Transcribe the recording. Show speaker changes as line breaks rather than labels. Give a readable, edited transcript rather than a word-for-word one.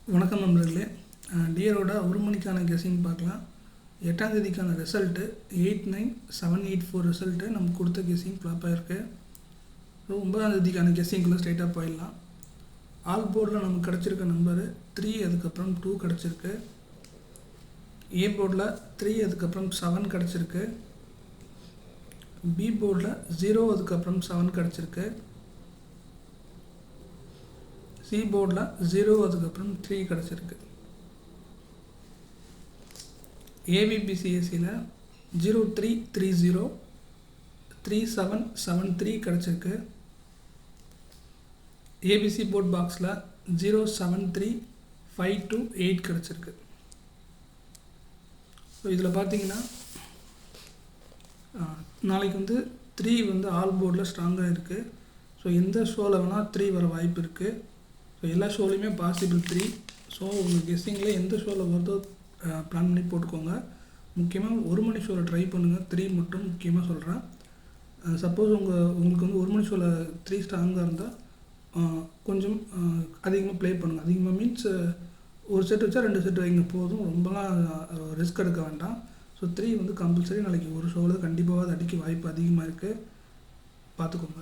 வணக்கம் நண்பர்களே. டியரோட ஒரு மணிக்கான கெஸ்ஸிங் பார்க்கலாம். 8ஆம் தேதிக்கான ரிசல்ட்டு 89784 ரிசல்ட்டு நமக்கு கொடுத்த கெஸ்ஸிங் ஃப்ளாப் ஆகிருக்கு. 9ஆம் தேதிக்கான கெஸ்ஸிங்குள்ளே ஸ்ட்ரைட்டாக போயிடலாம். ஆல் போர்டில் நமக்கு கிடச்சிருக்க நம்பரு 3, அதுக்கப்புறம் 2 கிடச்சிருக்கு. ஏ போர்டில் 3, அதுக்கப்புறம் 7 கிடச்சிருக்கு. பி போர்டில் 0, அதுக்கப்புறம் 7 கிடச்சிருக்கு. சி போர்டில் 0, அதுக்கப்புறம் 3 கிடச்சிருக்கு. ஏபிபிசிஎஸ்சியில் 0330 3773 கிடச்சிருக்கு. ஏபிசி போர்ட் பாக்ஸில் 073528 கிடச்சிருக்கு. ஸோ இதில் பார்த்தீங்கன்னா நாளைக்கு 3 ஆல் போர்டில் ஸ்ட்ராங்காக இருக்குது. ஸோ எந்த ஷோவில் வேணால் 3 வர வாய்ப்பு இருக்குது. ஸோ எல்லா ஷோலையுமே பாசிபிள் 3. ஸோ உங்கள் கெஸ்ஸிங்கில் எந்த ஷோவில் வருதோ பிளான் பண்ணி போட்டுக்கோங்க. முக்கியமாக ஒரு மணி ஷோவில் ட்ரை பண்ணுங்கள். 3 மட்டும் முக்கியமாக சொல்கிறேன். சப்போஸ் உங்களுக்கு 1 மணி ஷோவில் 3 ஸ்ட்ராங்காக இருந்தால் கொஞ்சம் அதிகமாக ப்ளே பண்ணுங்கள். அதிகமாக மீன்ஸ் ஒரு செட் வச்சா 2 செட் வைங்க போதும். ரொம்பலாம் ரிஸ்க் எடுக்க வேண்டாம். ஸோ 3 கம்பல்சரி நாளைக்கு ஒரு ஷோவில் கண்டிப்பாக அது அடிக்க வாய்ப்பு அதிகமாக இருக்குது. பார்த்துக்கோங்க.